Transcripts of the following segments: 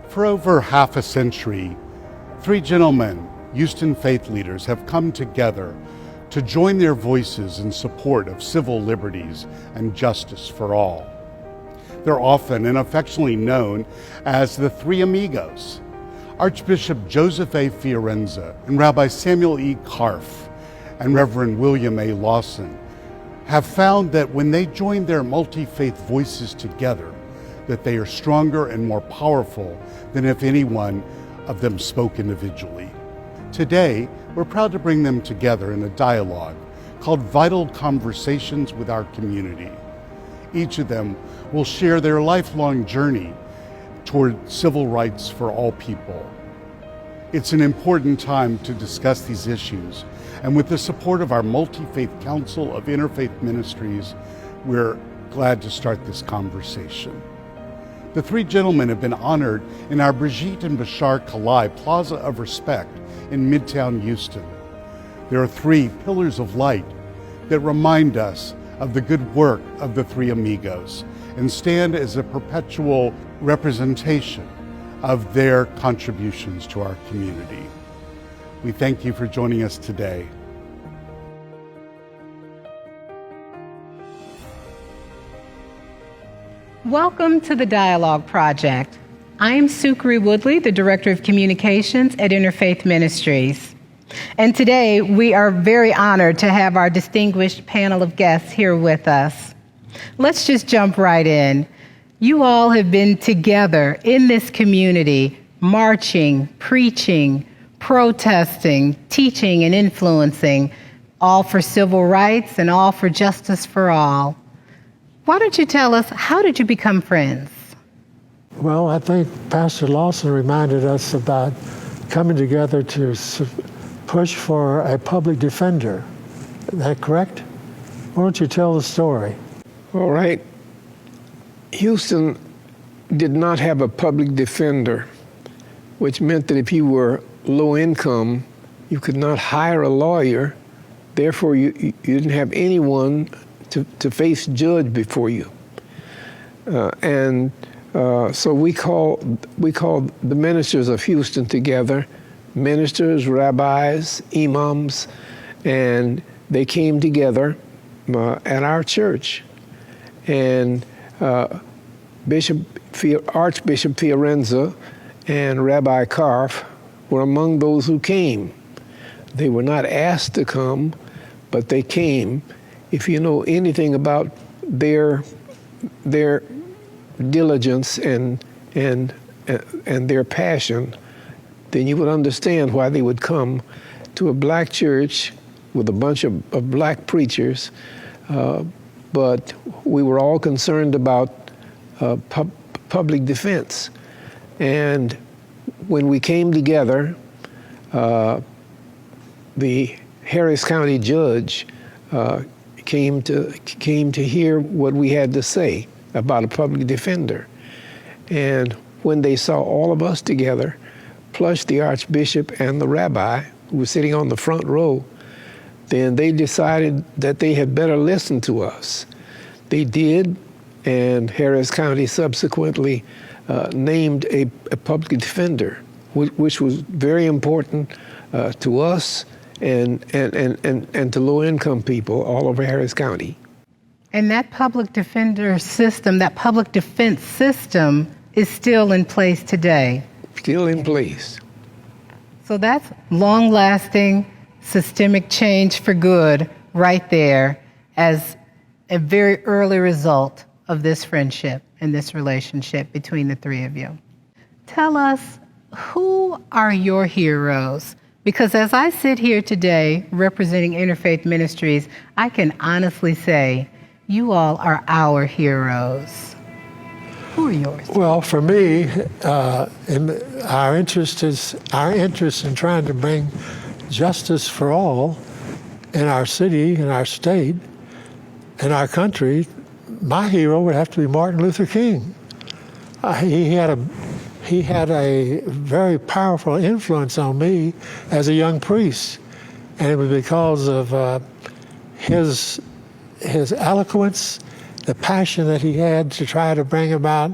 For over half a century, three gentlemen, Houston faith leaders, have come together to join their voices in support of civil liberties and justice for all. They're often and affectionately known as the Three Amigos. Archbishop Joseph A. Fiorenza and Rabbi Samuel E. Karff and Reverend William A. Lawson have found that when they join their multi-faith voices together, that they are stronger and more powerful than if any one of them spoke individually. Today, we're proud to bring them together in a dialogue called Vital Conversations with Our Community. Each of them will share their lifelong journey toward civil rights for all people. It's an important time to discuss these issues, and with the support of our Multi-Faith Council of Interfaith Ministries, we're glad to start this conversation. The three gentlemen have been honored in our Brigitte and Bashar Kalai Plaza of Respect in Midtown Houston. There are three pillars of light that remind us of the good work of the Three Amigos and stand as a perpetual representation of their contributions to our community. We thank you for joining us today. Welcome to the Dialogue Project. I'm Sukri Woodley, the Director of Communications at Interfaith Ministries. And today we are very honored to have our distinguished panel of guests here with us. Let's just jump right in. You all have been together in this community, marching, preaching, protesting, teaching, and influencing, all for civil rights and all for justice for all. Why don't you tell us, how did you become friends? Well, I think Pastor Lawson reminded us about coming together to push for a public defender. Is that correct? Why don't you tell the story? All right. Houston did not have a public defender, which meant that if you were low income, you could not hire a lawyer. Therefore, you didn't have anyone to face judge before you. So we called the ministers of Houston together, ministers, rabbis, imams, and they came together at our church. And Archbishop Fiorenza and Rabbi Karff were among those who came. They were not asked to come, but they came. If you know anything about their diligence and their passion, then you would understand why they would come to a black church with a bunch of black preachers. But we were all concerned about public defense. And when we came together, the Harris County judge came to hear what we had to say about a public defender. And when they saw all of us together, plus the Archbishop and the rabbi, who was sitting on the front row, then they decided that they had better listen to us. They did, and Harris County subsequently named a public defender, which was very important to us and to low-income people all over Harris County. And that public defender system, that public defense system is still in place today. Still in place. So that's long-lasting systemic change for good right there as a very early result of this friendship and this relationship between the three of you. Tell us, who are your heroes? Because as I sit here today representing Interfaith Ministries, I can honestly say you all are our heroes. Who are yours? Well, for me, our interest in trying to bring justice for all in our city, in our state, in our country. My hero would have to be Martin Luther King. He had a very powerful influence on me as a young priest, and it was because of his eloquence, the passion that he had to try to bring about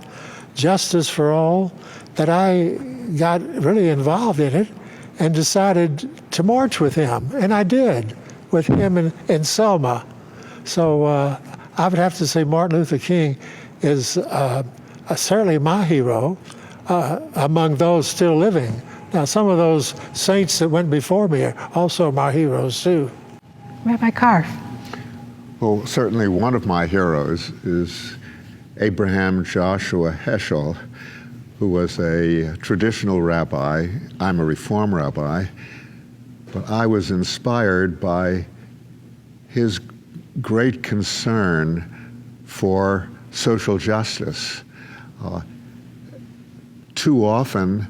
Justice for All, that I got really involved in it and decided to march with him. And I did, with him in Selma. So I would have to say Martin Luther King is certainly my hero among those still living. Now, some of those saints that went before me are also my heroes, too. Rabbi Karff. Well, certainly one of my heroes is Abraham Joshua Heschel, who was a traditional rabbi. I'm a Reform rabbi, but I was inspired by his great concern for social justice. Too often,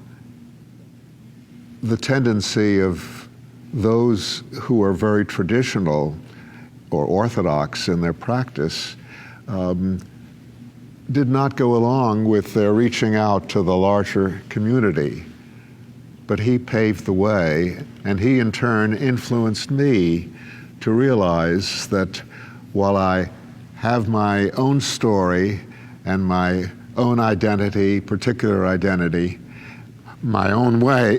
the tendency of those who are very traditional or orthodox in their practice did not go along with their reaching out to the larger community. But he paved the way, and he in turn influenced me to realize that while I have my own story and my own identity, particular identity, my own way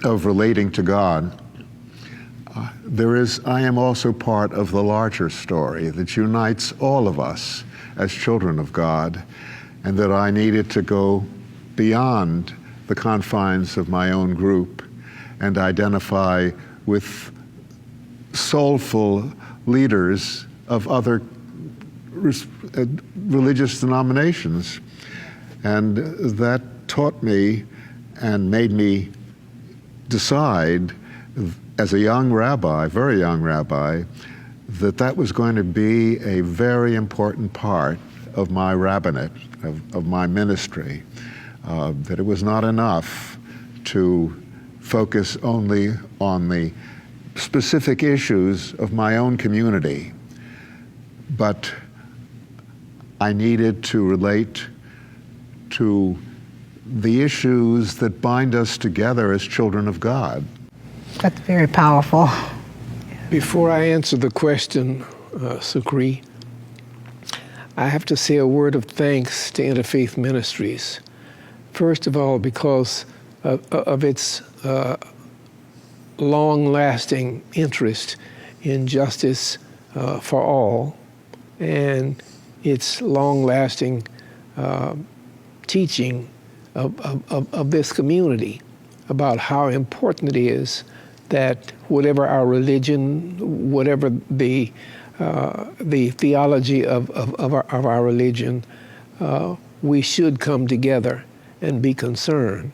of relating to God, I am also part of the larger story that unites all of us as children of God, and that I needed to go beyond the confines of my own group and identify with soulful leaders of other religious denominations. And that taught me and made me decide as a young rabbi, very young rabbi, that was going to be a very important part of my rabbinate, of my ministry, that it was not enough to focus only on the specific issues of my own community, but I needed to relate to the issues that bind us together as children of God. That's very powerful. Before I answer the question, Sukri, I have to say a word of thanks to Interfaith Ministries. First of all, because of its long-lasting interest in justice for all, and its long-lasting teaching of this community about how important it is that whatever our religion, whatever the theology of our religion, we should come together and be concerned.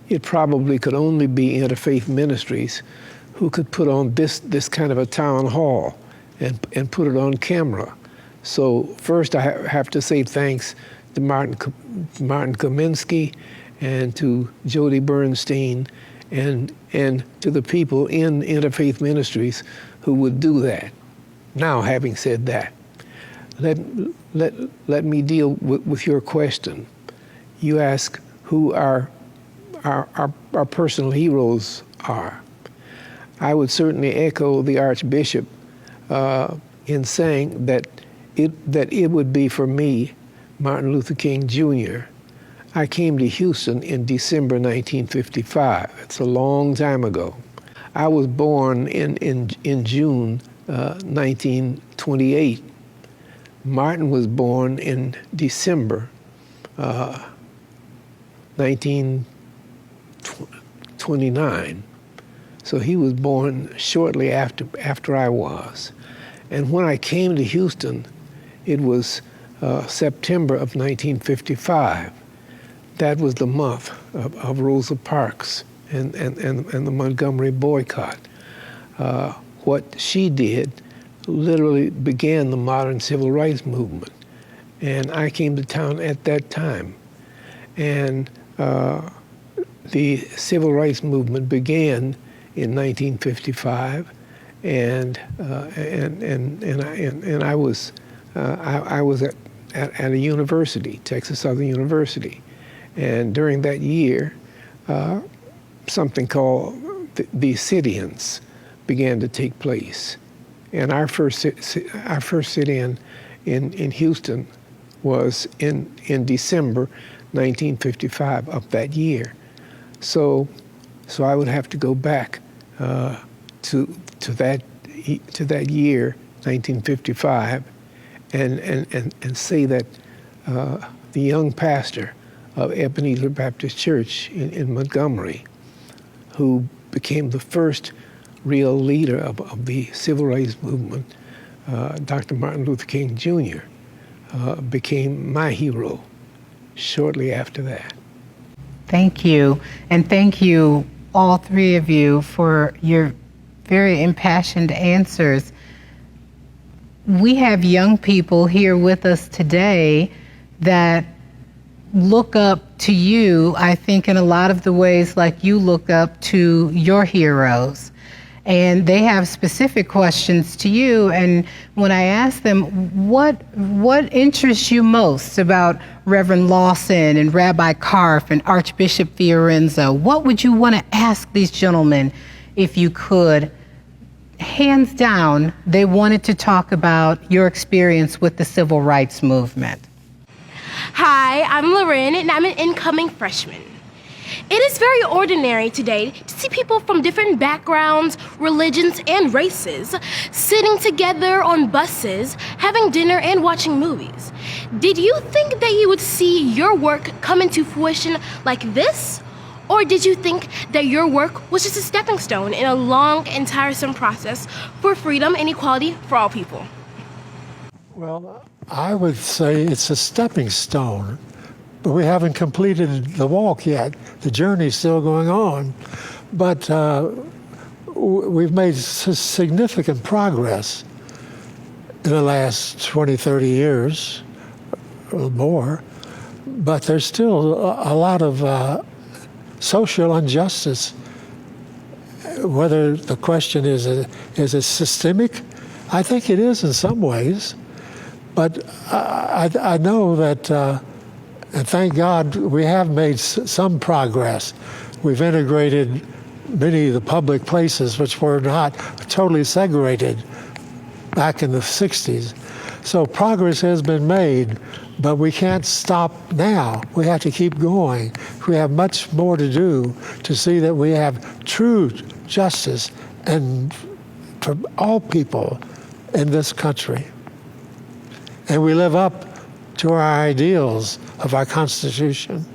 It probably could only be Interfaith Ministries who could put on this kind of a town hall and put it on camera. So first I have to say thanks to Martin Kaminsky and to Jody Bernstein and to the people in Interfaith Ministries who would do that. Now, having said that, let me deal with your question. You ask who our personal heroes are. I would certainly echo the Archbishop in saying that it would be for me, Martin Luther King Jr. I came to Houston in December 1955. It's a long time ago. I was born in June 1928. Martin was born in December 1929. So he was born shortly after I was. And when I came to Houston, it was September of 1955. That was the month of Rosa Parks and the Montgomery boycott. What she did literally began the modern civil rights movement. And I came to town at that time. And the civil rights movement began in 1955, and I was at a university, Texas Southern University, and during that year, something called the sit-ins began to take place, and our first sit-in in Houston was in December 1955 of that year. So I would have to go back to that year, 1955, and say that the young pastor of Ebenezer Baptist Church in Montgomery, who became the first real leader of the civil rights movement, Dr. Martin Luther King Jr., became my hero shortly after that. Thank you. And thank you, all three of you, for your very impassioned answers. We have young people here with us today that look up to you, I think, in a lot of the ways like you look up to your heroes. And they have specific questions to you. And when I ask them, what interests you most about Reverend Lawson and Rabbi Karff and Archbishop Fiorenzo, what would you want to ask these gentlemen if you could? Hands down, they wanted to talk about your experience with the civil rights movement. Hi, I'm Loren, and I'm an incoming freshman. It is very ordinary today to see people from different backgrounds, religions, and races sitting together on buses, having dinner, and watching movies. Did you think that you would see your work come into fruition like this? Or did you think that your work was just a stepping stone in a long and tiresome process for freedom and equality for all people? Well, I would say it's a stepping stone, but we haven't completed the walk yet. The journey's still going on. But we've made significant progress in the last 20, 30 years or more. But there's still a lot of social injustice. Whether the question is it systemic? I think it is in some ways. But I know that, and thank God, we have made some progress. We've integrated many of the public places which were not totally segregated back in the 60s. So progress has been made, but we can't stop now. We have to keep going. We have much more to do to see that we have true justice and for all people in this country. And we live up to our ideals of our Constitution.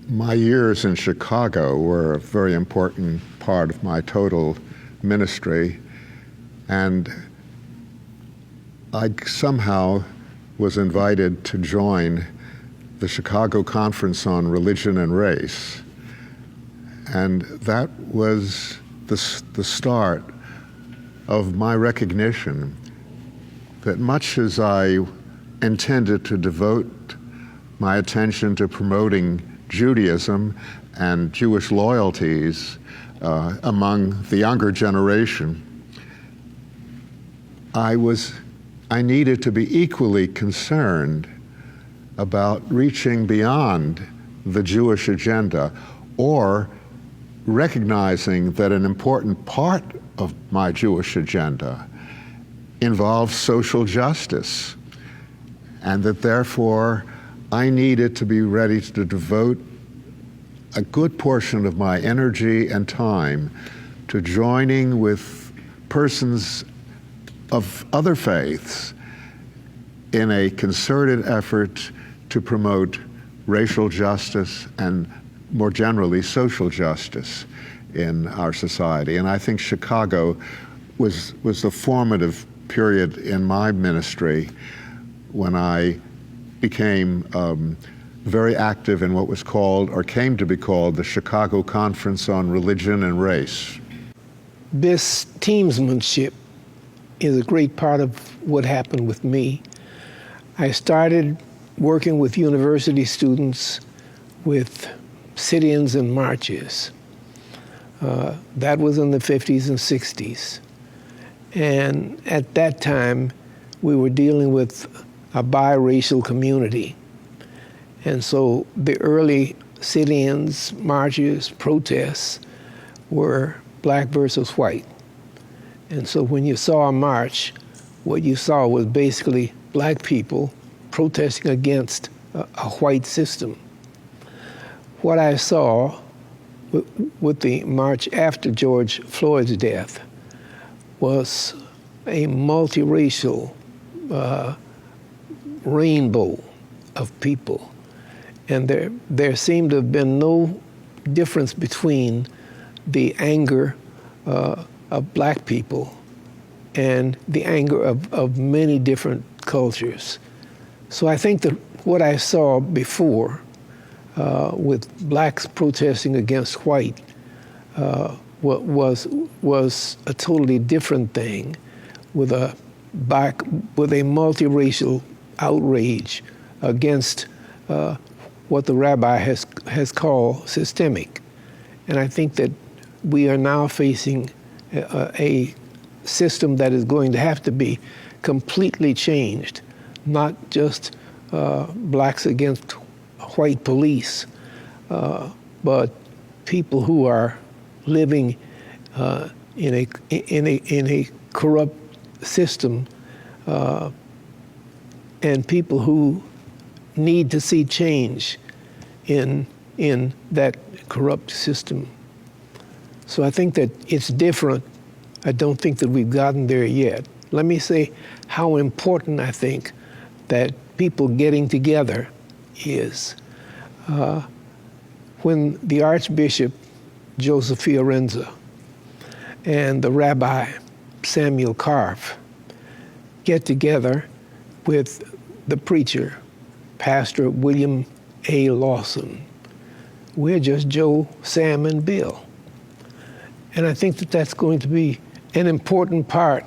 My years in Chicago were a very important part of my total ministry, and I somehow was invited to join the Chicago Conference on Religion and Race. And that was the start of my recognition that much as I intended to devote my attention to promoting Judaism and Jewish loyalties among the younger generation, I needed to be equally concerned about reaching beyond the Jewish agenda, or recognizing that an important part of my Jewish agenda involves social justice, and that therefore I needed to be ready to devote a good portion of my energy and time to joining with persons of other faiths in a concerted effort to promote racial justice and more generally social justice in our society. And I think Chicago was the formative period in my ministry when I became very active in what was called, or came to be called, the Chicago Conference on Religion and Race. This teamsmanship is a great part of what happened with me. I started working with university students with sit-ins and marches. That was in the 50s and 60s. And at that time, we were dealing with a biracial community. And so the early sit-ins, marches, protests were black versus white. And so when you saw a march, what you saw was basically black people protesting against a white system. What I saw with the march after George Floyd's death was a multiracial rainbow of people. And there seemed to have been no difference between the anger of black people and the anger of many different cultures. So I think that what I saw before with blacks protesting against white was a totally different thing, with a multiracial outrage against what the rabbi has called systemic. And I think that we are now facing a system that is going to have to be completely changed, not just blacks against white police, but people who are living in a corrupt system, and people who need to see change in that corrupt system. So I think that it's different. I don't think that we've gotten there yet. Let me say how important I think that people getting together is. When the Archbishop Joseph Fiorenza and the Rabbi Samuel Karff get together with the preacher, Pastor William A. Lawson, we're just Joe, Sam, and Bill. And I think that that's going to be an important part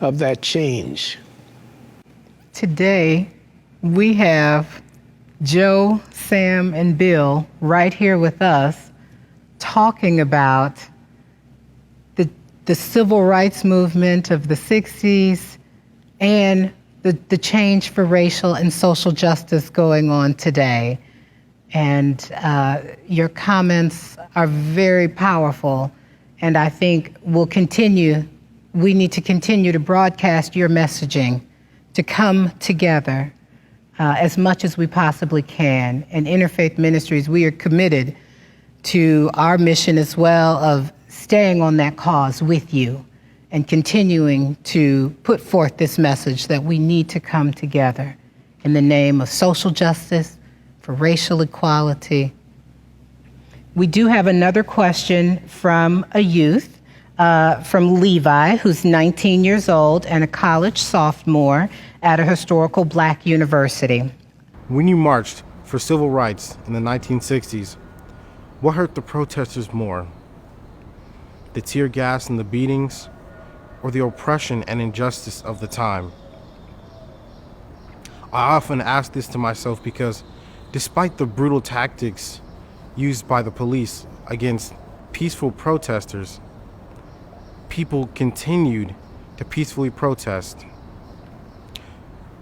of that change. Today, we have Joe, Sam, and Bill right here with us talking about the civil rights movement of the 60s and the change for racial and social justice going on today. And your comments are very powerful, and I think we need to continue to broadcast your messaging to come together as much as we possibly can. And Interfaith Ministries, we are committed to our mission as well of staying on that cause with you and continuing to put forth this message that we need to come together in the name of social justice, for racial equality. We do have another question from a youth, from Levi, who's 19 years old and a college sophomore at a historical black university. When you marched for civil rights in the 1960s, what hurt the protesters more? The tear gas and the beatings, or the oppression and injustice of the time? I often ask this to myself because despite the brutal tactics used by the police against peaceful protesters, people continued to peacefully protest.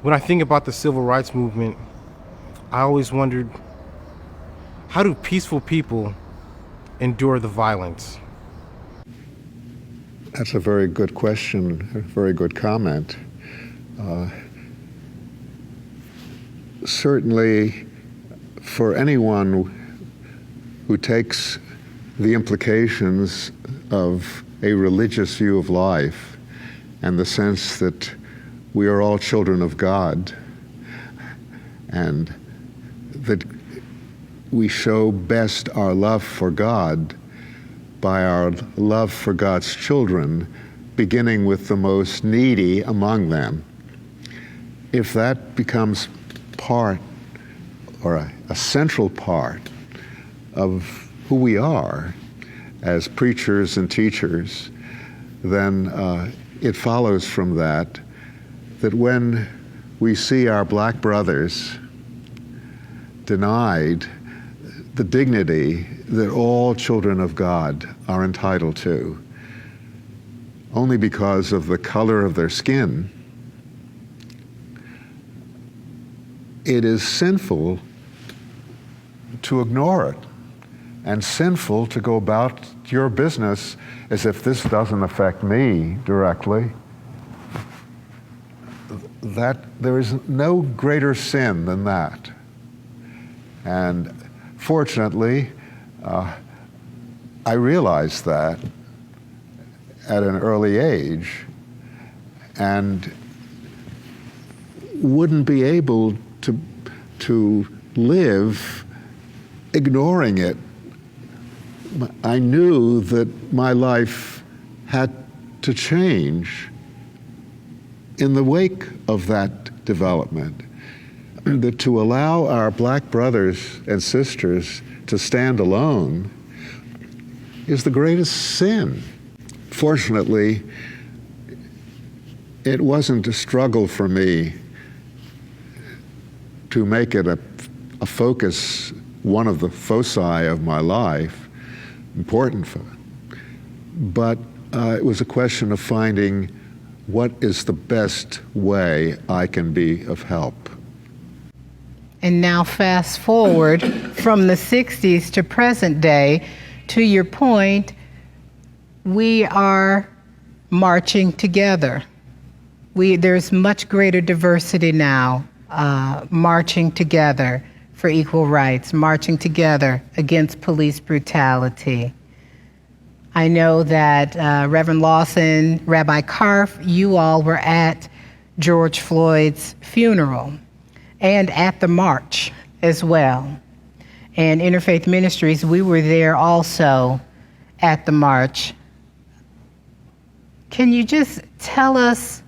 When I think about the civil rights movement, I always wondered, how do peaceful people endure the violence? That's a very good question, a very good comment. Certainly, for anyone who takes the implications of a religious view of life and the sense that we are all children of God and that we show best our love for God by our love for God's children, beginning with the most needy among them. If that becomes part or a central part of who we are as preachers and teachers, then it follows from that when we see our black brothers denied the dignity that all children of God are entitled to, only because of the color of their skin, it is sinful to ignore it and sinful to go about your business as if this doesn't affect me directly. That there is no greater sin than that. And fortunately, I realized that at an early age and wouldn't be able to live ignoring it. I knew that my life had to change in the wake of that development. That to allow our black brothers and sisters to stand alone is the greatest sin. Fortunately, it wasn't a struggle for me to make it a focus, one of the foci of my life, important for it. But it was a question of finding what is the best way I can be of help. And now fast forward from the 60s to present day, to your point, we are marching together. There's much greater diversity now, marching together for equal rights, marching together against police brutality. I know that Reverend Lawson, Rabbi Karff, you all were at George Floyd's funeral and at the march as well. And Interfaith Ministries, we were there also at the march. Can you just tell us,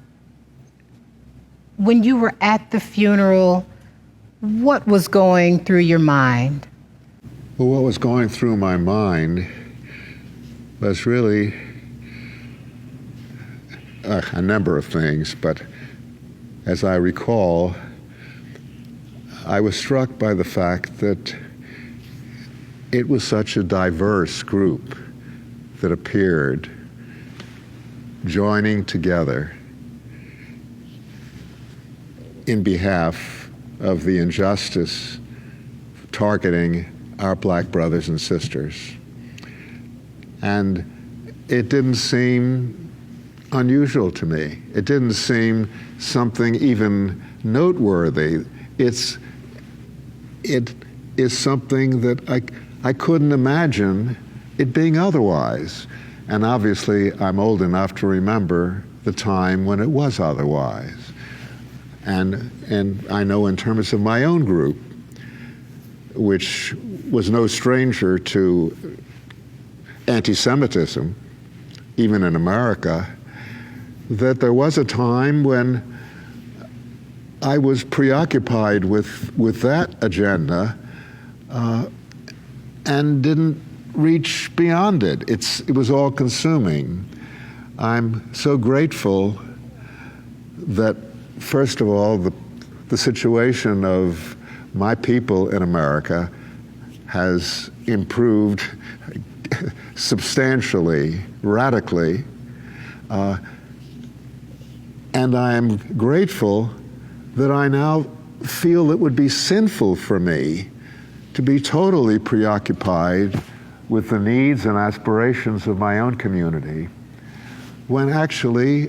when you were at the funeral, what was going through your mind? Well, what was going through my mind was really a number of things, but as I recall, I was struck by the fact that it was such a diverse group that appeared, joining together in behalf of the injustice targeting our black brothers and sisters. And it didn't seem unusual to me. It didn't seem something even noteworthy. It is something that I couldn't imagine it being otherwise. And obviously, I'm old enough to remember the time when it was otherwise. And I know in terms of my own group, which was no stranger to anti-Semitism, even in America, that there was a time when I was preoccupied with that agenda and didn't reach beyond it. It was all consuming. I'm so grateful that, first of all, the situation of my people in America has improved substantially, radically, and I am grateful that I now feel it would be sinful for me to be totally preoccupied with the needs and aspirations of my own community, when actually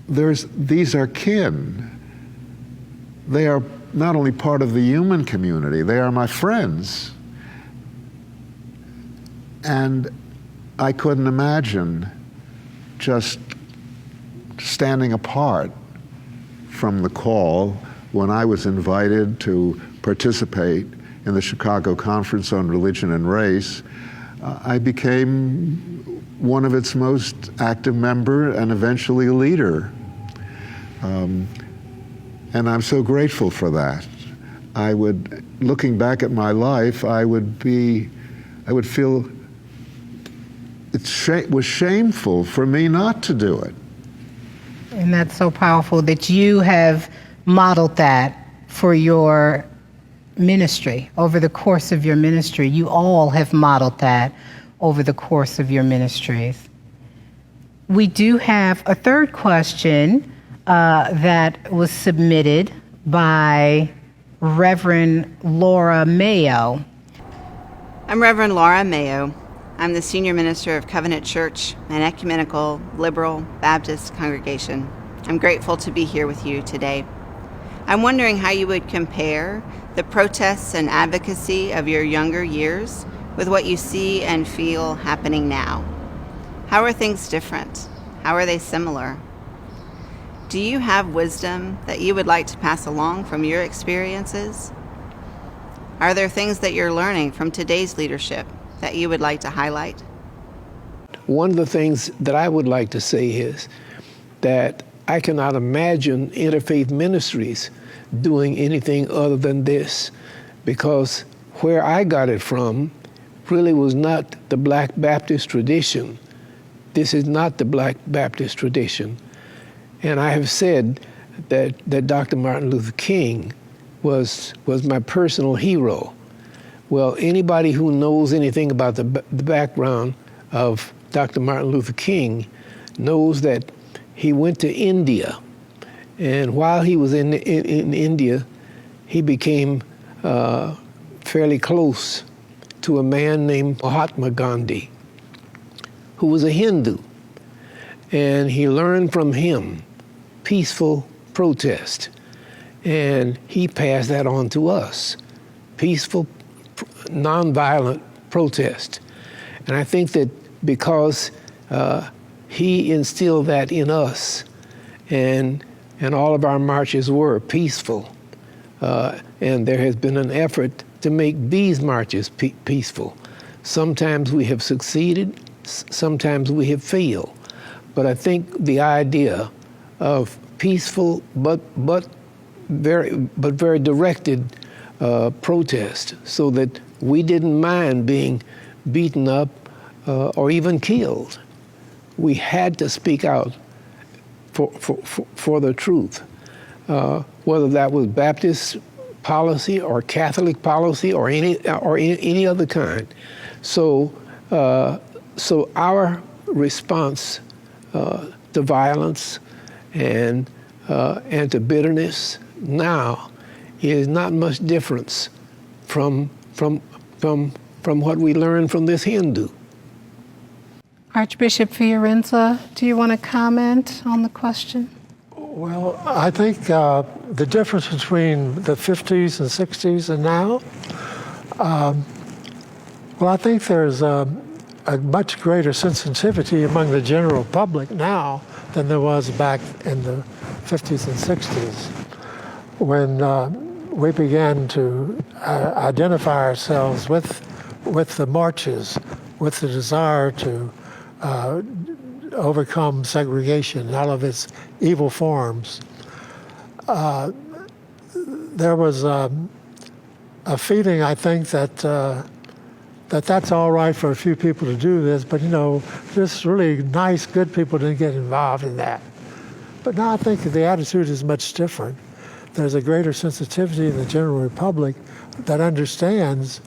these are kin. They are not only part of the human community, they are my friends. And I couldn't imagine just standing apart from the call when I was invited to participate in the Chicago Conference on Religion and Race. I became one of its most active member and eventually a leader. And I'm so grateful for that. Looking back at my life, I would feel it was shameful for me not to do it. And that's so powerful that you have modeled that for your ministry, over the course of your ministry. You all have modeled that over the course of your ministries. We do have a third question that was submitted by Reverend Laura Mayo. I'm Reverend Laura Mayo. I'm the Senior Minister of Covenant Church, an ecumenical, liberal, Baptist congregation. I'm grateful to be here with you today. I'm wondering how you would compare the protests and advocacy of your younger years with what you see and feel happening now. How are things different? How are they similar? Do you have wisdom that you would like to pass along from your experiences? Are there things that you're learning from today's leadership that you would like to highlight? One of the things that I would like to say is that I cannot imagine Interfaith Ministries doing anything other than this, because where I got it from really was not the Black Baptist tradition. This is not the Black Baptist tradition. And I have said that Dr. Martin Luther King was my personal hero. Well, anybody who knows anything about the background of Dr. Martin Luther King knows that he went to India, and while he was in India, he became fairly close to a man named Mahatma Gandhi, who was a Hindu, and he learned from him peaceful protest, and he passed that on to us, peaceful, nonviolent protest. And I think that because he instilled that in us, and all of our marches were peaceful, and there has been an effort to make these marches peaceful. Sometimes we have succeeded, sometimes we have failed, but I think the idea of peaceful but very directed protest, so that we didn't mind being beaten up or even killed. We had to speak out for the truth, whether that was Baptist policy or Catholic policy or any other kind. So our response to violence and to bitterness now is not much difference from what we learned from this Hindu. Archbishop Fiorenza, do you want to comment on the question? Well, I think the difference between the 50s and 60s and now, well, I think there's a much greater sensitivity among the general public now than there was back in the 50s and 60s, when we began to identify ourselves with the marches, with the desire to overcome segregation in all of its evil forms. There was a feeling, I think, that's all right for a few people to do this, but just really nice, good people didn't get involved in that. But now I think the attitude is much different. There's a greater sensitivity in the general public that understands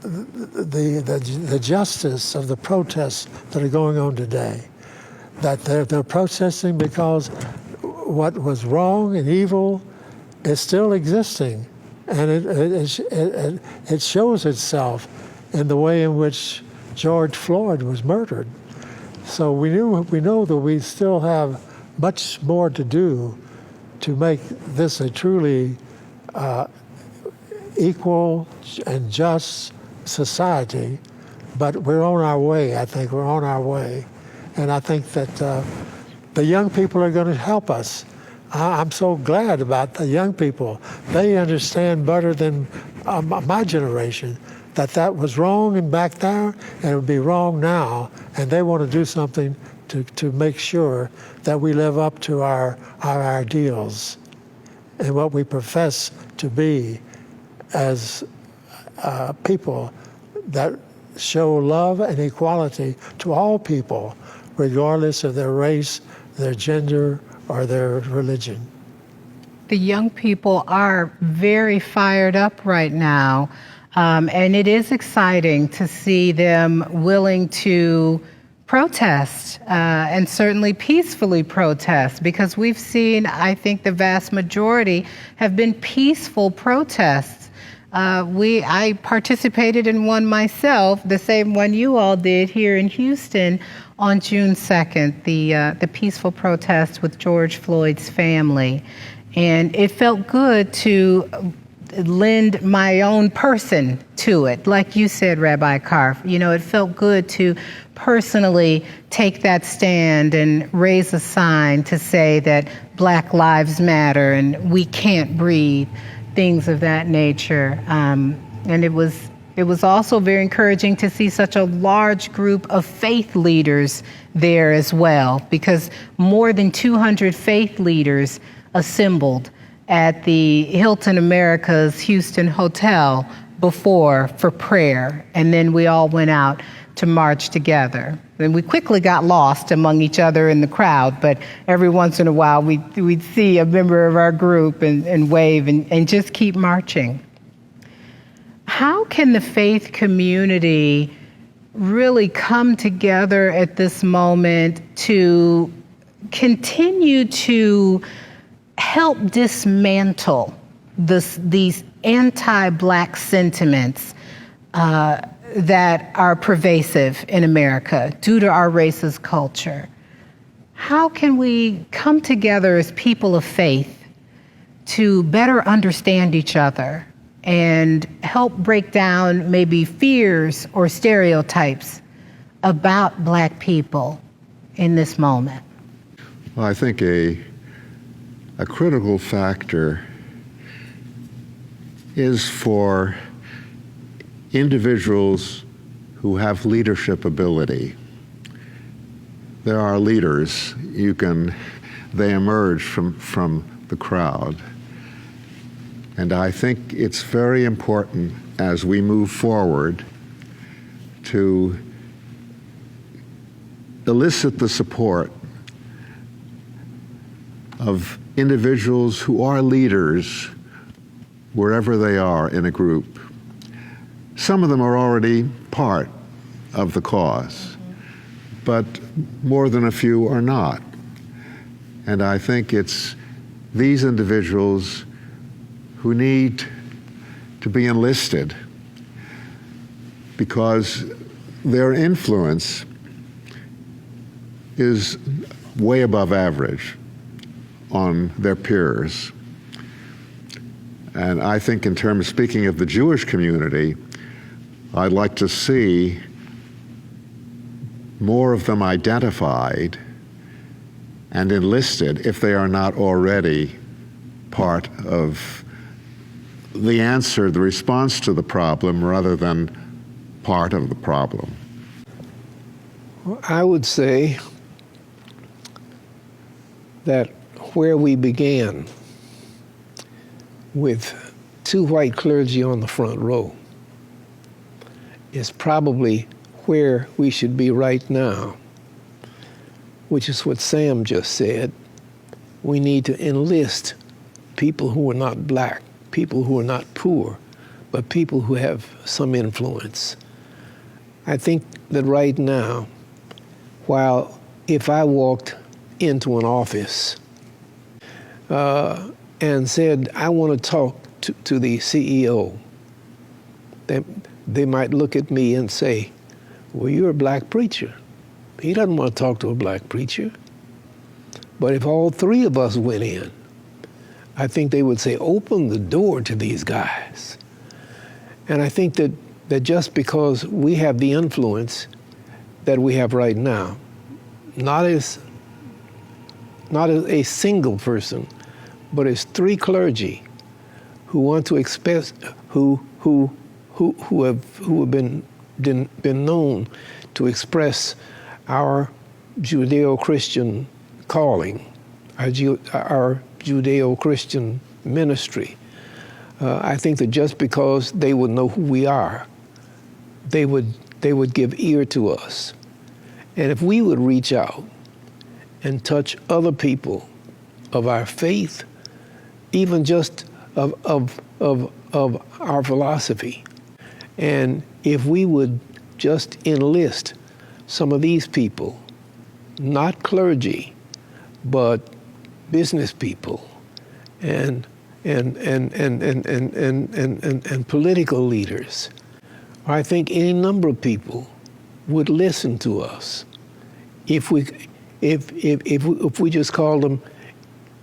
the justice of the protests that are going on today. That they're protesting because what was wrong and evil is still existing, and it shows itself in the way in which George Floyd was murdered. So we know that we still have much more to do to make this a truly equal and just society, but we're on our way. I think we're on our way, and I think that the young people are going to help us. I'm so glad about the young people. They understand better than my generation that was wrong and back there, and it would be wrong now, and they want to do something to make sure that we live up to our ideals and what we profess to be as people that show love and equality to all people, regardless of their race, their gender, or their religion. The young people are very fired up right now, and it is exciting to see them willing to protest, and certainly peacefully protest, because we've seen, I think the vast majority have been peaceful protests. I participated in one myself, the same one you all did here in Houston on June 2nd, the peaceful protest with George Floyd's family. And it felt good to lend my own person to it. Like you said, Rabbi Karf, it felt good to personally take that stand and raise a sign to say that Black Lives Matter and we can't breathe, things of that nature. And it was also very encouraging to see such a large group of faith leaders there as well, because more than 200 faith leaders assembled at the Hilton Americas Houston Hotel for prayer. And then we all went out to march together. And we quickly got lost among each other in the crowd, but every once in a while we'd see a member of our group and wave and just keep marching. How can the faith community really come together at this moment to continue to help dismantle these anti-Black sentiments that are pervasive in America due to our racist culture? How can we come together as people of faith to better understand each other and help break down maybe fears or stereotypes about Black people in this moment? Well, I think a critical factor is for individuals who have leadership ability. There are leaders, they emerge from the crowd. And I think it's very important as we move forward to elicit the support of individuals who are leaders wherever they are in a group. Some of them are already part of the cause, but more than a few are not. And I think it's these individuals who need to be enlisted because their influence is way above average on their peers. And I think in terms, speaking of the Jewish community, I'd like to see more of them identified and enlisted if they are not already part of the answer, the response to the problem, rather than part of the problem. I would say that where we began with 2 white clergy on the front row is probably where we should be right now, which is what Sam just said. We need to enlist people who are not Black, people who are not poor, but people who have some influence. I think that right now, while if I walked into an office and said, I want to talk to the CEO, they might look at me and say, well, you're a Black preacher. He doesn't want to talk to a Black preacher. But if all 3 of us went in, I think they would say, open the door to these guys. And I think that just because we have the influence that we have right now, not as a single person, but as 3 clergy who want to express, who have been known to express our Judeo-Christian calling, our Judeo-Christian ministry. I think that just because they would know who we are, they would give ear to us. And if we would reach out and touch other people of our faith, even just of our philosophy, and if we would just enlist some of these people, not clergy, but business people and political leaders, I think any number of people would listen to us if we just called them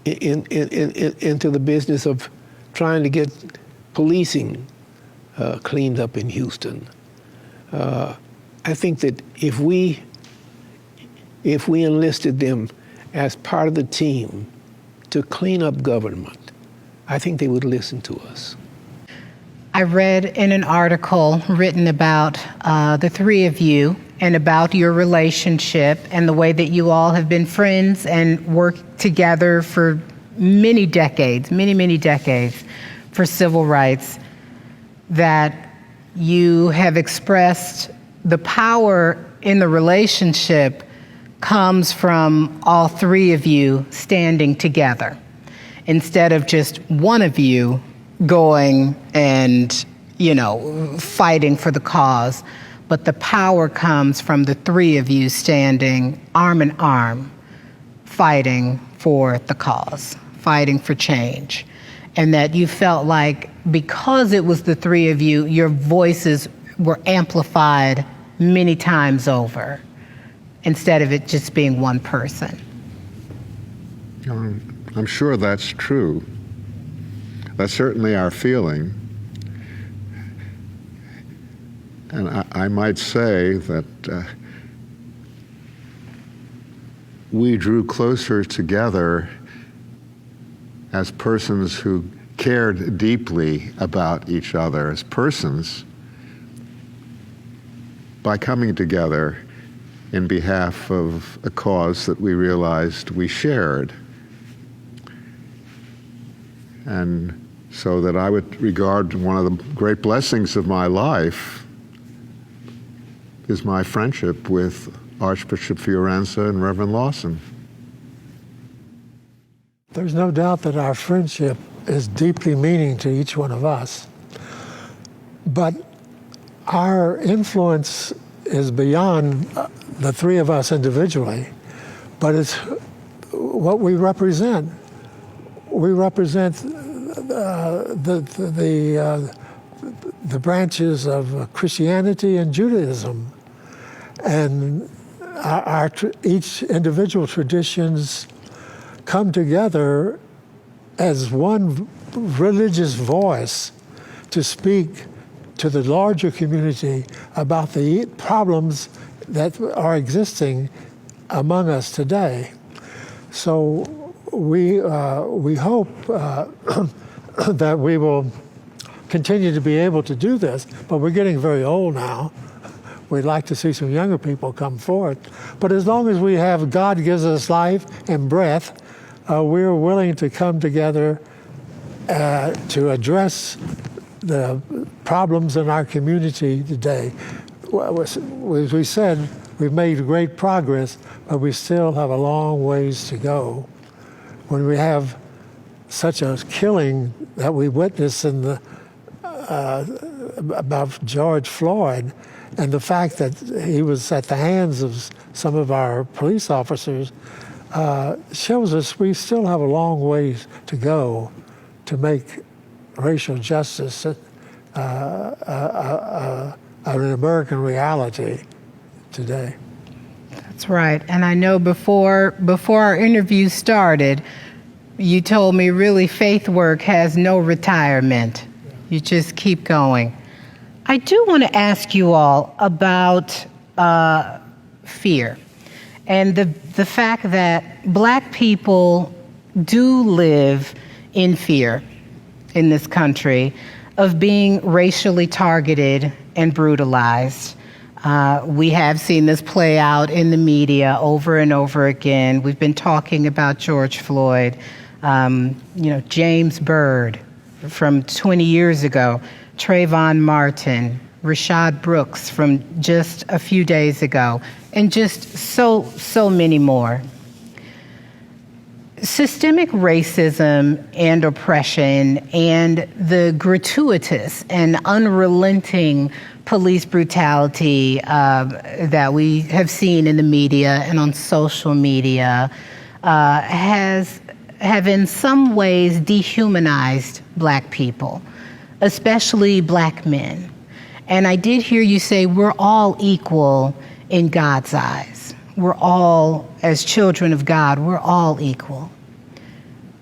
into the business of trying to get policing cleaned up in Houston. I think that if we enlisted them as part of the team to clean up government, I think they would listen to us. I read in an article written about the three of you and about your relationship and the way that you all have been friends and worked together for many decades, many decades for civil rights, that you have expressed the power in the relationship comes from all three of you standing together instead of just one of you going and, fighting for the cause. But the power comes from the three of you standing arm in arm, fighting for the cause, fighting for change. And that you felt like because it was the three of you, your voices were amplified many times over, instead of it just being one person. I'm sure that's true. That's certainly our feeling. And I might say that we drew closer together as persons who cared deeply about each other as persons by coming together in behalf of a cause that we realized we shared. And so that I would regard one of the great blessings of my life is my friendship with Archbishop Fiorenza and Reverend Lawson. There's no doubt that our friendship is deeply meaning to each one of us. But our influence is beyond the three of us individually, but it's what we represent. We represent the branches of Christianity and Judaism, and each individual traditions come together as one religious voice to speak to the larger community about the problems that are existing among us today. So we hope that we will continue to be able to do this, but we're getting very old now. We'd like to see some younger people come forward. But as long as we have, God gives us life and breath, we're willing to come together to address the problems in our community today. As we said, we've made great progress, but we still have a long ways to go. When we have such a killing that we witnessed in about George Floyd, and the fact that he was at the hands of some of our police officers, shows us we still have a long ways to go to make racial justice an American reality today. That's right. And I know before our interview started, you told me really faith work has no retirement. You just keep going. I do want to ask you all about fear and the fact that Black people do live in fear in this country of being racially targeted and brutalized. We have seen this play out in the media over and over again. We've been talking about George Floyd, James Byrd from 20 years ago, Trayvon Martin, Rashad Brooks from just a few days ago, and just so many more. Systemic racism and oppression and the gratuitous and unrelenting police brutality that we have seen in the media and on social media have in some ways dehumanized Black people, especially Black men. And I did hear you say we're all equal in God's eyes. We're all, as children of God, we're all equal.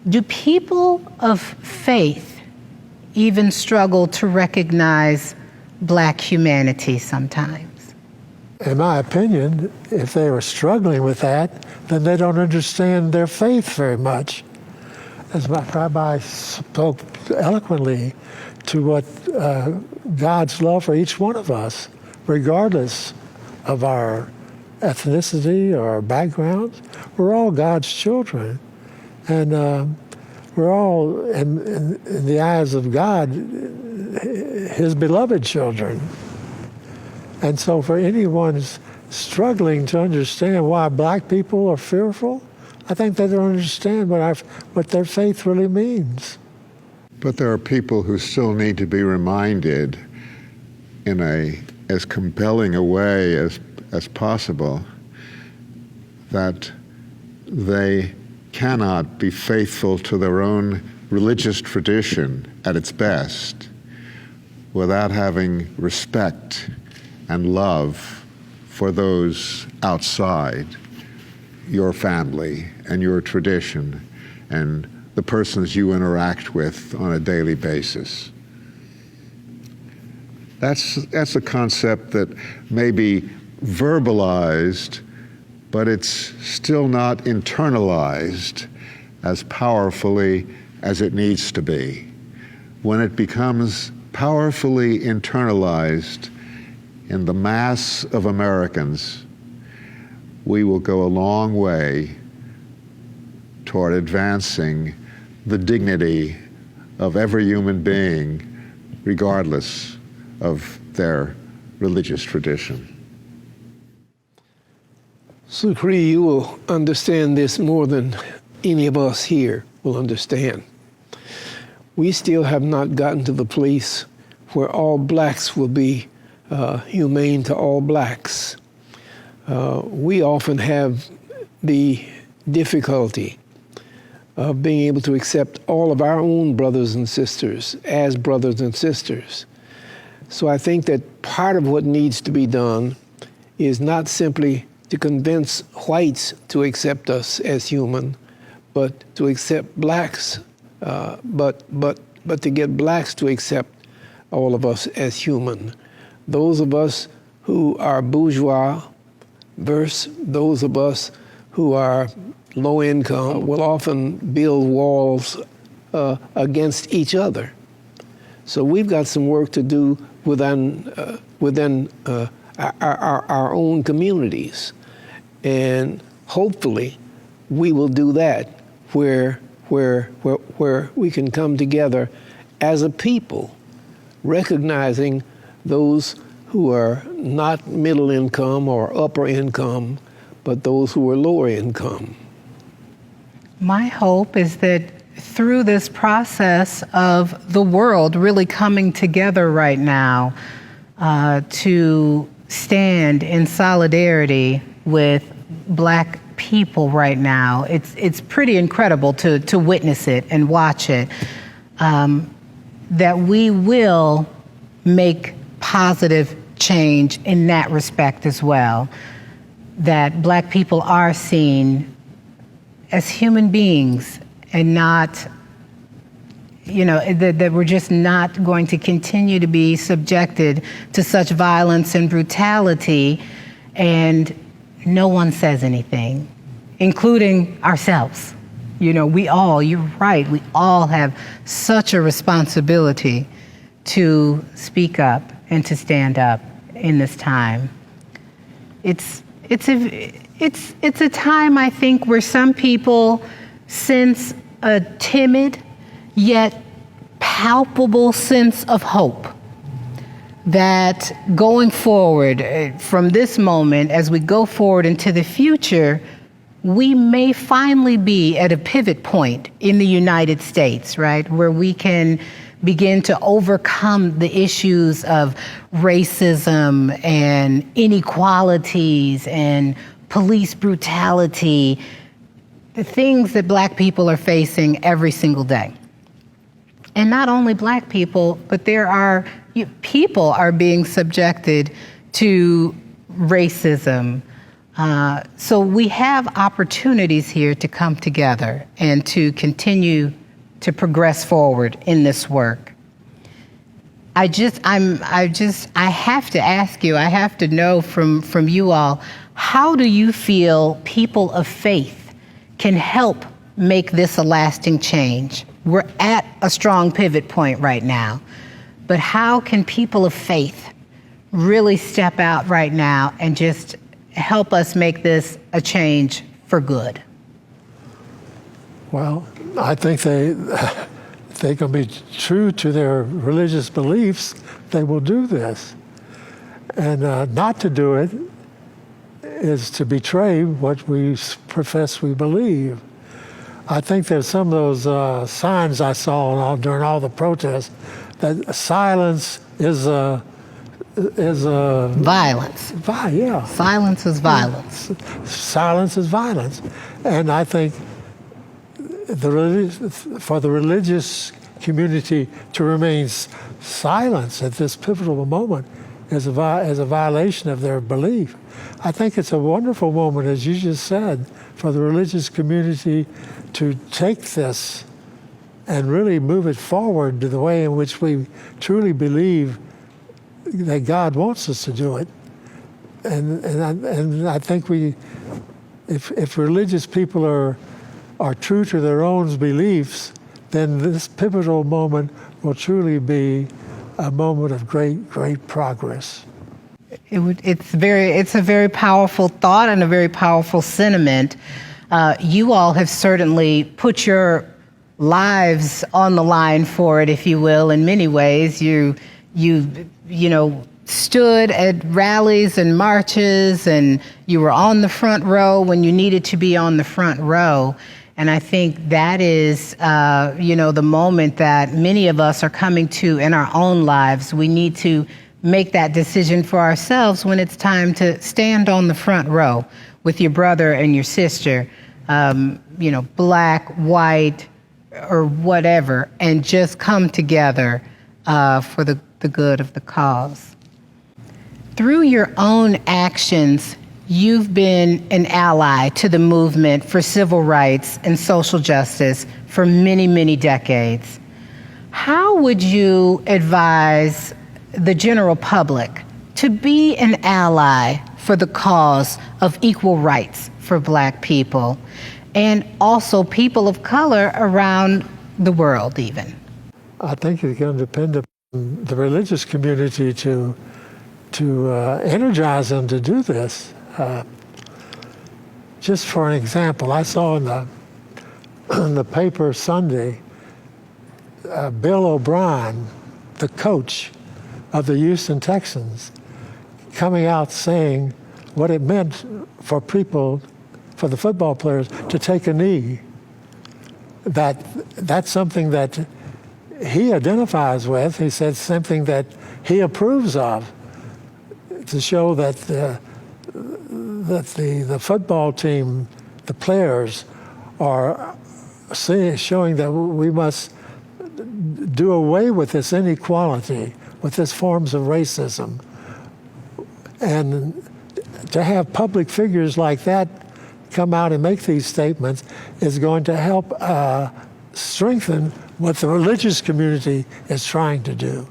do people of faith even struggle to recognize Black humanity sometimes? In my opinion, if they were struggling with that, then they don't understand their faith very much. As my rabbi spoke eloquently to what God's love for each one of us, regardless of our ethnicity or our backgrounds, we're all God's children. And we're all, in the eyes of God, His beloved children. And so for anyone who's struggling to understand why Black people are fearful, I think they don't understand what their faith really means. But there are people who still need to be reminded in as compelling a way as possible that they cannot be faithful to their own religious tradition at its best without having respect and love for those outside your family and your tradition and the persons you interact with on a daily basis. That's a concept that may be verbalized, but it's still not internalized as powerfully as it needs to be. When it becomes powerfully internalized in the mass of Americans, we will go a long way toward advancing the dignity of every human being, regardless of their religious tradition. Sukri, you will understand this more than any of us here will understand. We still have not gotten to the place where all Blacks will be humane to all Blacks. We often have the difficulty of being able to accept all of our own brothers and sisters as brothers and sisters. So I think that part of what needs to be done is not simply to convince whites to accept us as human, but to accept Blacks, but to get Blacks to accept all of us as human. Those of us who are bourgeois versus those of us who are low income will often build walls against each other. So we've got some work to do within our own communities. And hopefully we will do that where we can come together as a people, recognizing those who are not middle income or upper income, but those who are lower income. My hope is that through this process of the world really coming together right now to stand in solidarity with Black people right now, it's pretty incredible to witness it and watch it, that we will make positive change in that respect as well, that Black people are seen as human beings and not, that we're just not going to continue to be subjected to such violence and brutality, and no one says anything, including ourselves. You're right, we all have such a responsibility to speak up and to stand up in this time. It's a time, I think, where some people sense a timid yet palpable sense of hope that going forward from this moment, as we go forward into the future, we may finally be at a pivot point in the United States, right, where we can begin to overcome the issues of racism and inequalities and police brutality, the things that Black people are facing every single day. And not only Black people, but people are being subjected to racism, So we have opportunities here to come together and to continue to progress forward in this work. I have to ask you, I have to know from you all, how do you feel people of faith can help make this a lasting change? We're at a strong pivot point right now, but how can people of faith really step out right now and just help us make this a change for good? Well, I think if they can be true to their religious beliefs, they will do this. And not to do it is to betray what we profess we believe. I think there's some of those signs I saw during all the protests that silence is Violence. Yeah. Silence is violence. Silence is violence. And I think for the religious community to remain silent at this pivotal moment is a violation of their belief. I think it's a wonderful moment, as you just said, for the religious community to take this and really move it forward to the way in which we truly believe that God wants us to do it. And I think if religious people are true to their own beliefs, then this pivotal moment will truly be a moment of great progress. It's a very powerful thought and a very powerful sentiment. You all have certainly put your lives on the line for it, if you will, in many ways. You stood at rallies and marches, and you were on the front row when you needed to be on the front row. And I think that is, the moment that many of us are coming to in our own lives. We need to make that decision for ourselves when it's time to stand on the front row with your brother and your sister, black, white, or whatever, and just come together for the good of the cause. Through your own actions, you've been an ally to the movement for civil rights and social justice for many, many decades. How would you advise the general public to be an ally for the cause of equal rights for Black people and also people of color around the world even? I think it's going to depend upon the religious community to energize them to do this. Just for an example, I saw in the paper Sunday, Bill O'Brien, the coach of the Houston Texans, coming out saying what it meant for the football players to take a knee. That's something that he identifies with. He said something that he approves of, to show that the football team, the players, are showing that we must do away with this inequality, with these forms of racism. And to have public figures like that come out and make these statements is going to help strengthen what the religious community is trying to do.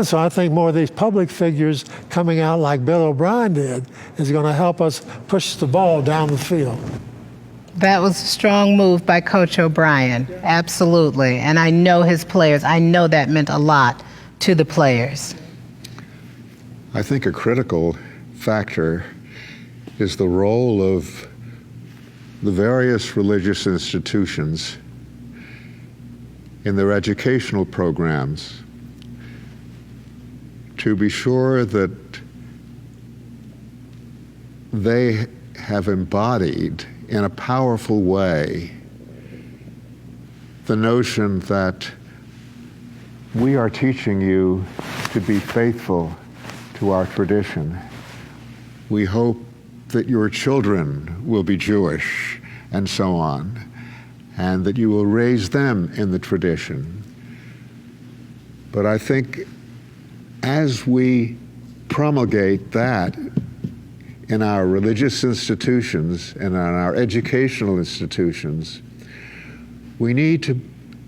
So I think more of these public figures coming out like Bill O'Brien did is going to help us push the ball down the field. That was a strong move by Coach O'Brien, absolutely. And I know his players, I know that meant a lot to the players. I think a critical factor is the role of the various religious institutions in their educational programs to be sure that they have embodied in a powerful way the notion that we are teaching you to be faithful to our tradition. We hope that your children will be Jewish, and so on, and that you will raise them in the tradition. But I think as we promulgate that in our religious institutions and in our educational institutions, we need to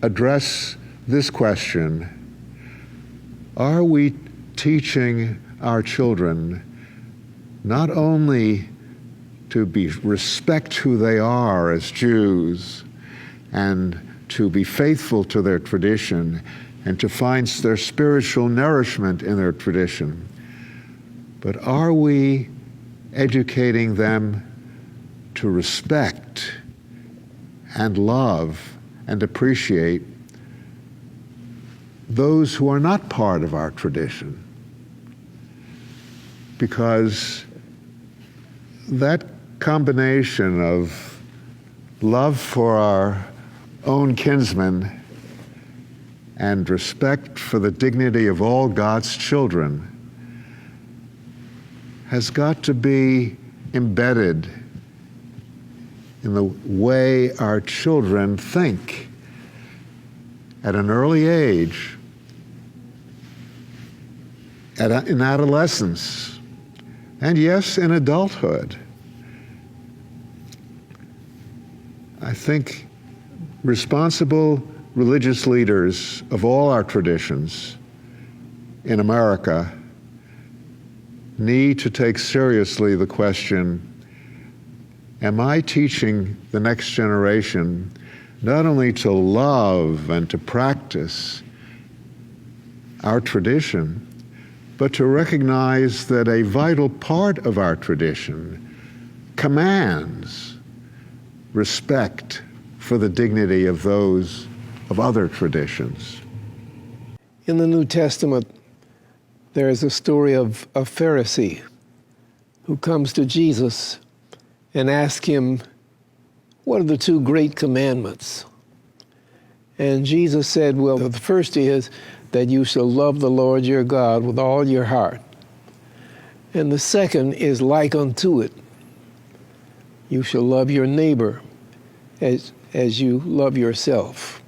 address this question: are we teaching our children not only to respect who they are as Jews and to be faithful to their tradition and to find their spiritual nourishment in their tradition, but are we educating them to respect and love and appreciate those who are not part of our tradition? Because that combination of love for our own kinsmen and respect for the dignity of all God's children has got to be embedded in the way our children think at an early age, in adolescence, and yes, in adulthood. I think responsible religious leaders of all our traditions in America need to take seriously the question, am I teaching the next generation not only to love and to practice our tradition, but to recognize that a vital part of our tradition commands respect for the dignity of those of other traditions. In the New Testament, there is a story of a Pharisee who comes to Jesus and asks him, what are the two great commandments? And Jesus said, well, the first is that you shall love the Lord your God with all your heart. And the second is like unto it. You shall love your neighbor as you love yourself.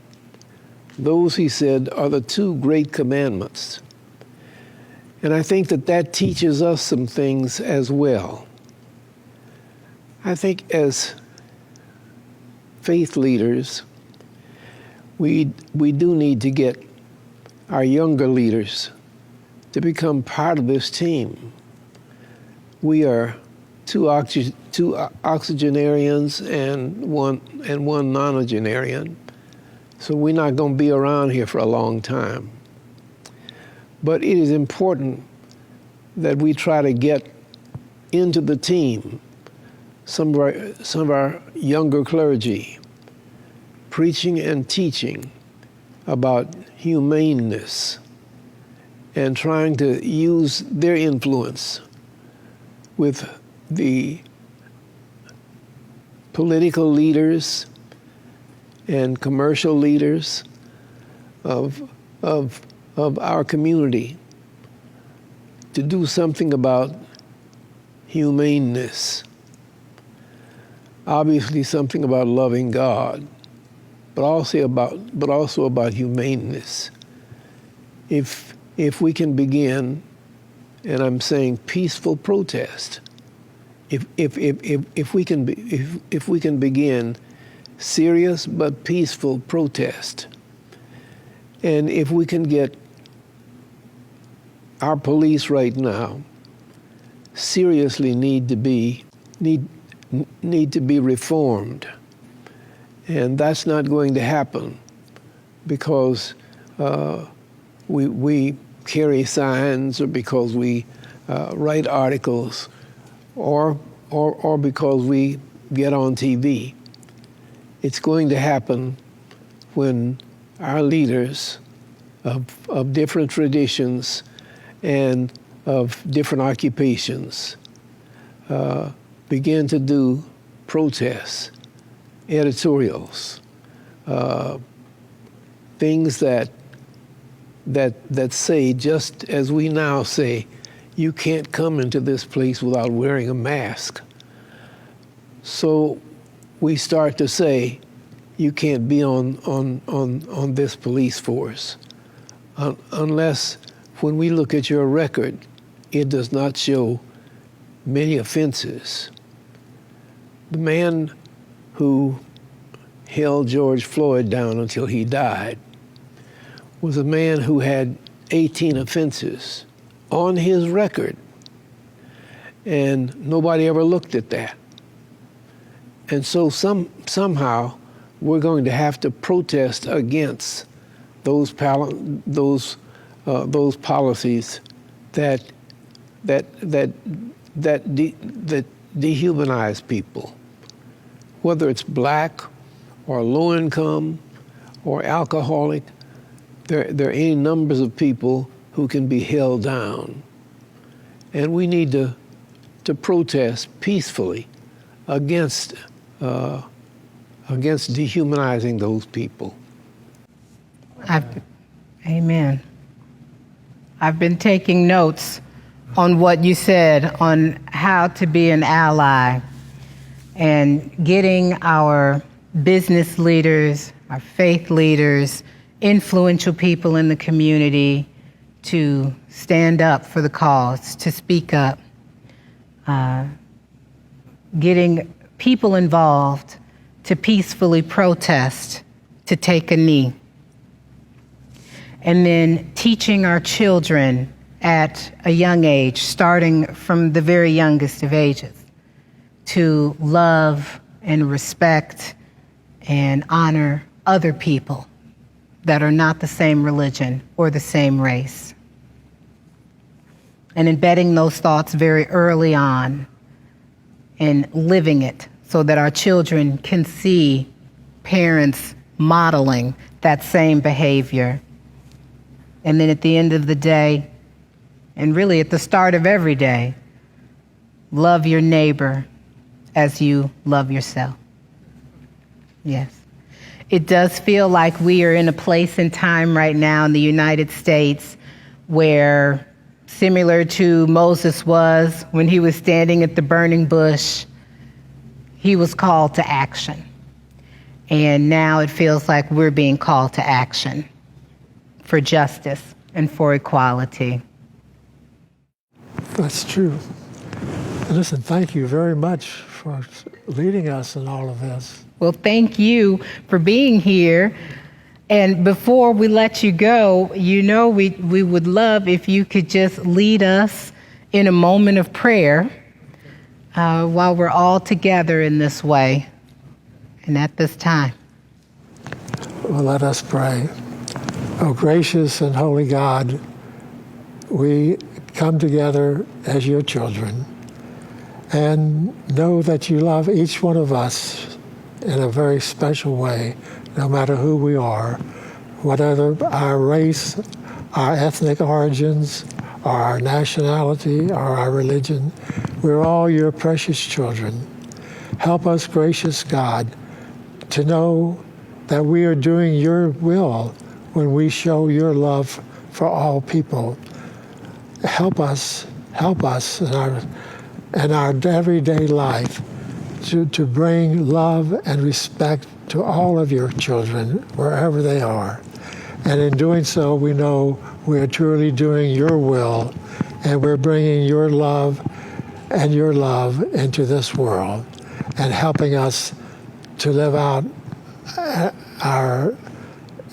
Those, he said, are the two great commandments. And I think that teaches us some things as well. I think as faith leaders, we do need to get our younger leaders to become part of this team. We are two oxygenarians and one nonagenarian, so we're not going to be around here for a long time. But it is important that we try to get into the team some of our younger clergy, preaching and teaching about humaneness and trying to use their influence with the political leaders and commercial leaders of our community to do something about humaneness. Obviously something about loving God, but also about humaneness. If we can begin, and I'm saying peaceful protest, if we can begin serious but peaceful protest, and if we can get our police right now seriously need to be reformed, and that's not going to happen because we carry signs, or because we write articles, or because we get on TV. It's going to happen when our leaders of different traditions and of different occupations begin to do protests, editorials, things that say, just as we now say, you can't come into this place without wearing a mask. So we start to say, you can't be on this police force unless, when we look at your record, it does not show many offenses. The man who held George Floyd down until he died was a man who had 18 offenses on his record, and nobody ever looked at that. And so somehow we're going to have to protest against those policies that dehumanize people, whether it's black or low income or alcoholic. There are any numbers of people who can be held down, and we need to protest peacefully against dehumanizing those people. Amen. I've been taking notes on what you said on how to be an ally and getting our business leaders, our faith leaders, influential people in the community to stand up for the cause, to speak up, getting people involved to peacefully protest, to take a knee. And then teaching our children at a young age, starting from the very youngest of ages, to love and respect and honor other people that are not the same religion or the same race. And embedding those thoughts very early on and living it so that our children can see parents modeling that same behavior. And then at the end of the day, and really at the start of every day, love your neighbor as you love yourself. Yes. It does feel like we are in a place and time right now in the United States where, similar to Moses was when he was standing at the burning bush, he was called to action. And now it feels like we're being called to action for justice and for equality. That's true. Listen, thank you very much for leading us in all of this. Well, thank you for being here. And before we let you go, you know, we would love if you could just lead us in a moment of prayer while we're all together in this way and at this time. Well, let us pray. Oh, gracious and holy God, we come together as your children and know that you love each one of us in a very special way, no matter who we are, whatever our race, our ethnic origins, or our nationality, or our religion. We're all your precious children. Help us, gracious God, to know that we are doing your will when we show your love for all people. Help us in our everyday life to bring love and respect to all of your children, wherever they are. And in doing so, we know we are truly doing your will, and we're bringing your love into this world, and helping us to live out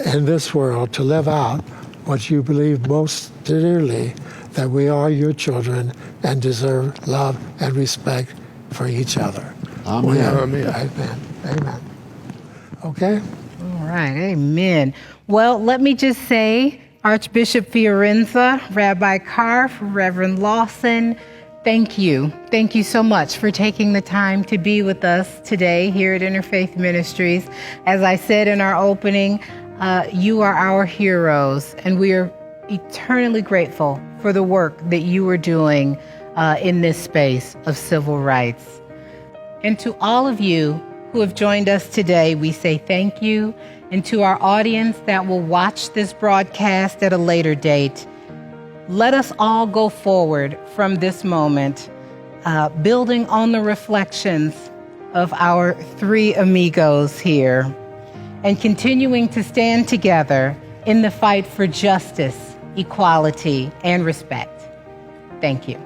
in this world, to live out what you believe most dearly, that we are your children and deserve love and respect for each other. Amen. Amen. Okay? All right, amen. Well, let me just say, Archbishop Fiorenza, Rabbi Karff, Reverend Lawson, thank you. Thank you so much for taking the time to be with us today here at Interfaith Ministries. As I said in our opening, you are our heroes, and we are eternally grateful for the work that you are doing in this space of civil rights. And to all of you who have joined us today, we say thank you. And to our audience that will watch this broadcast at a later date, let us all go forward from this moment, building on the reflections of our three amigos here, and continuing to stand together in the fight for justice, equality, and respect. Thank you.